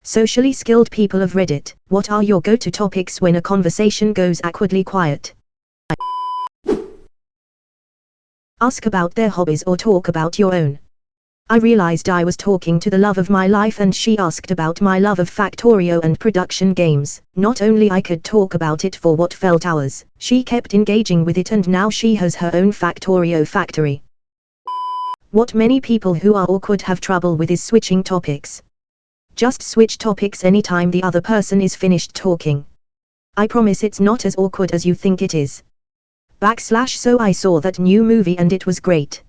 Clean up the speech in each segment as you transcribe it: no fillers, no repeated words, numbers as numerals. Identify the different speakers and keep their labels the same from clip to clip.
Speaker 1: Socially skilled people of Reddit, what are your go-to topics when a conversation goes awkwardly quiet? Ask about their hobbies or talk about your own. I realized I was talking to the love of my life and she asked about my love of Factorio and production games. Not only I could talk about it for what felt hours, she kept engaging with it and now she has her own Factorio factory. What many people who are awkward have trouble with is switching topics. Just switch topics anytime the other person is finished talking. I promise it's not as awkward as you think it is. So I saw that new movie and it was great.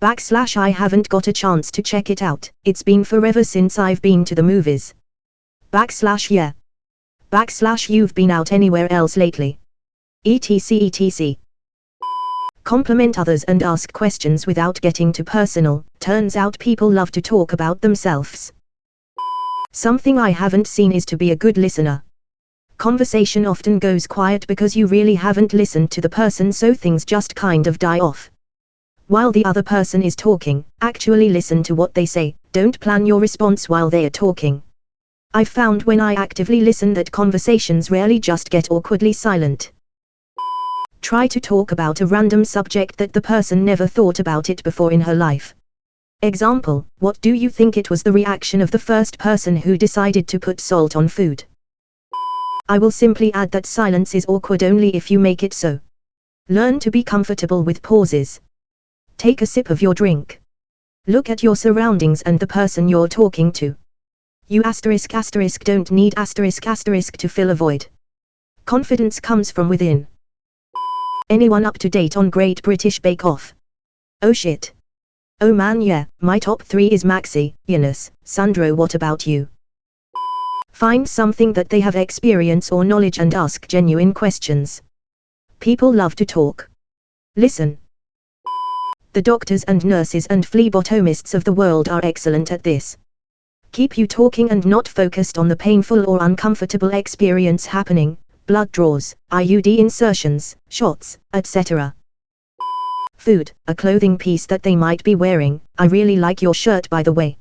Speaker 1: I haven't got a chance to check it out, it's been forever since I've been to the movies. Yeah. You've been out anywhere else lately? etc. Compliment others and ask questions without getting too personal. Turns out people love to talk about themselves. Something I haven't seen is to be a good listener. Conversation often goes quiet because you really haven't listened to the person, so things just kind of die off. While the other person is talking, actually listen to what they say, don't plan your response while they are talking. I've found when I actively listen that conversations rarely just get awkwardly silent. Try to talk about a random subject that the person never thought about it before in her life. Example, what do you think it was the reaction of the first person who decided to put salt on food? I will simply add that silence is awkward only if you make it so. Learn to be comfortable with pauses. Take a sip of your drink. Look at your surroundings and the person you're talking to. You *** don't need *** to fill a void. Confidence comes from within. Anyone up to date on Great British Bake Off? Oh shit. Oh man, yeah, my top 3 is Maxi, Eunice, Sandro. What about you? Find something that they have experience or knowledge and ask genuine questions. People love to talk. Listen. The doctors and nurses and phlebotomists of the world are excellent at this. Keep you talking and not focused on the painful or uncomfortable experience happening, blood draws, IUD insertions, shots, etc. Food, a clothing piece that they might be wearing. I really like your shirt, by the way.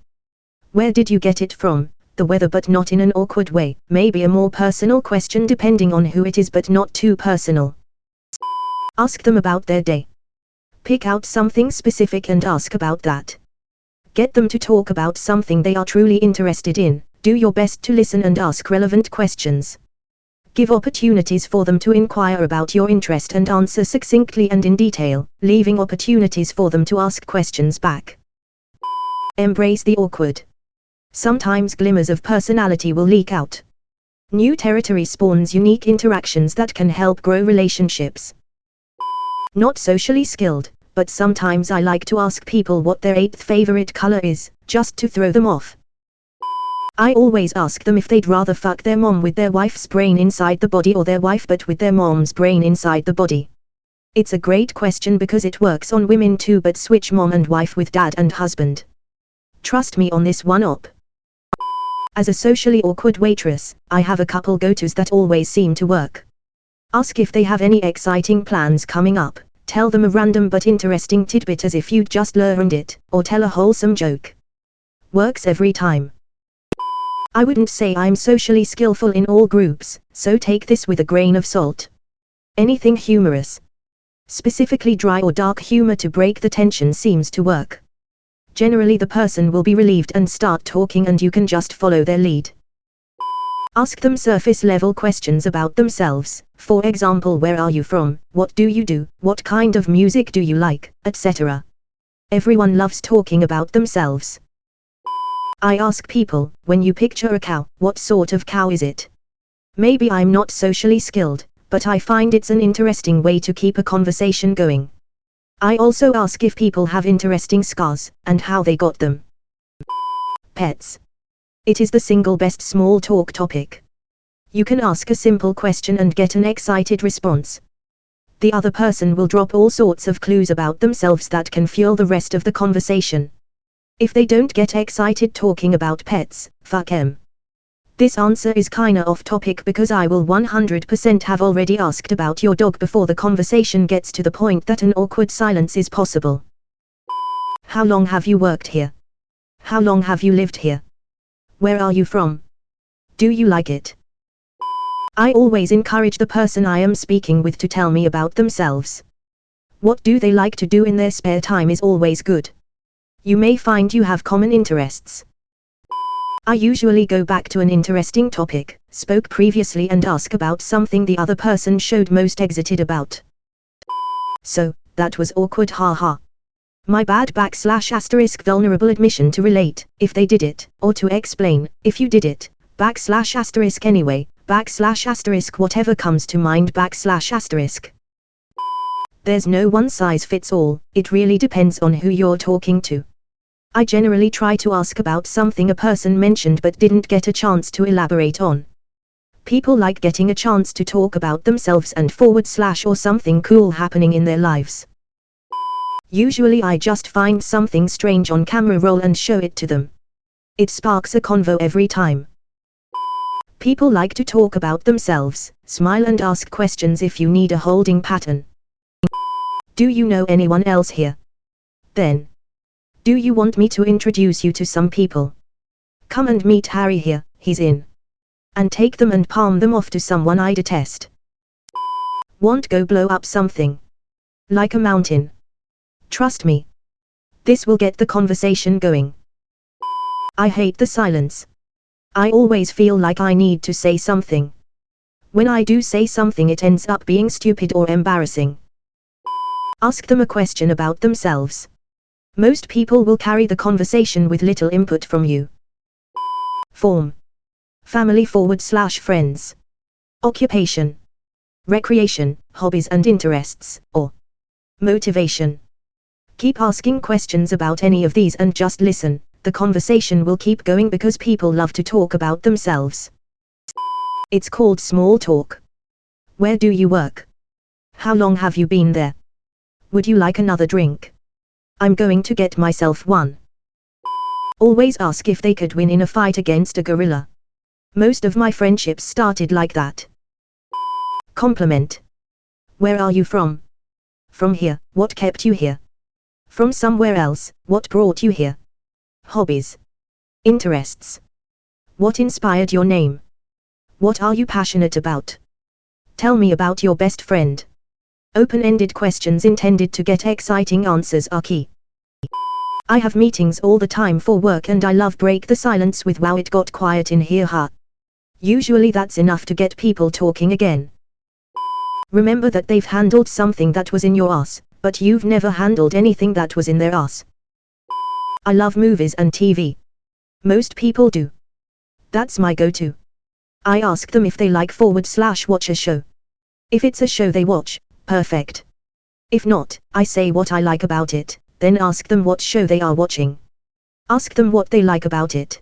Speaker 1: Where did you get it from? The weather, but not in an awkward way. Maybe a more personal question depending on who it is, but not too personal. Ask them about their day. Pick out something specific and ask about that. Get them to talk about something they are truly interested in. Do your best to listen and ask relevant questions. Give opportunities for them to inquire about your interest and answer succinctly and in detail, leaving opportunities for them to ask questions back. Embrace the awkward. Sometimes glimmers of personality will leak out. New territory spawns unique interactions that can help grow relationships. Not socially skilled, but sometimes I like to ask people what their 8th favorite color is, just to throw them off. I always ask them if they'd rather fuck their mom with their wife's brain inside the body or their wife but with their mom's brain inside the body. It's a great question because it works on women too, but switch mom and wife with dad and husband. Trust me on this one op. As a socially awkward waitress, I have a couple go-tos that always seem to work. Ask if they have any exciting plans coming up, tell them a random but interesting tidbit as if you'd just learned it, or tell a wholesome joke. Works every time. I wouldn't say I'm socially skillful in all groups, so take this with a grain of salt. Anything humorous, specifically dry or dark humor to break the tension, seems to work. Generally the person will be relieved and start talking and you can just follow their lead. Ask them surface level questions about themselves, for example, where are you from, what do you do, what kind of music do you like, etc. Everyone loves talking about themselves. I ask people, when you picture a cow, what sort of cow is it? Maybe I'm not socially skilled, but I find it's an interesting way to keep a conversation going. I also ask if people have interesting scars, and how they got them. Pets. It is the single best small talk topic. You can ask a simple question and get an excited response. The other person will drop all sorts of clues about themselves that can fuel the rest of the conversation. If they don't get excited talking about pets, fuck 'em. This answer is kinda off topic because I will 100% have already asked about your dog before the conversation gets to the point that an awkward silence is possible. How long have you worked here? How long have you lived here? Where are you from? Do you like it? I always encourage the person I am speaking with to tell me about themselves. What do they like to do in their spare time is always good. You may find you have common interests. I usually go back to an interesting topic, spoke previously, and ask about something the other person showed most excited about. So, that was awkward, haha. My bad / vulnerable admission to relate, if they did it, or to explain, if you did it, / anyway, / whatever comes to mind / There's no one size fits all, it really depends on who you're talking to. I generally try to ask about something a person mentioned but didn't get a chance to elaborate on. People like getting a chance to talk about themselves and / or something cool happening in their lives. Usually I just find something strange on camera roll and show it to them. It sparks a convo every time. People like to talk about themselves, smile and ask questions if you need a holding pattern. Do you know anyone else here? Then. Do you want me to introduce you to some people? Come and meet Harry here, he's in. And take them and palm them off to someone I detest. Want go blow up something? Like a mountain. Trust me. This will get the conversation going. I hate the silence. I always feel like I need to say something. When I do say something, it ends up being stupid or embarrassing. Ask them a question about themselves. Most people will carry the conversation with little input from you. Form. Family / friends. Occupation. Recreation, hobbies and interests, or motivation. Keep asking questions about any of these and just listen. The conversation will keep going because people love to talk about themselves. It's called small talk. Where do you work? How long have you been there? Would you like another drink? I'm going to get myself one. Always ask if they could win in a fight against a gorilla. Most of my friendships started like that. Compliment. Where are you from? From here. What kept you here? From somewhere else. What brought you here? Hobbies. Interests. What inspired your name? What are you passionate about? Tell me about your best friend. Open-ended questions intended to get exciting answers are key. I have meetings all the time for work and I love break the silence with wow it got quiet in here ha. Usually that's enough to get people talking again. Remember that they've handled something that was in your ass, but you've never handled anything that was in their ass. I love movies and TV. Most people do. That's my go-to. I ask them if they like / watch a show. If it's a show they watch, perfect. If not, I say what I like about it, then ask them what show they are watching. Ask them what they like about it.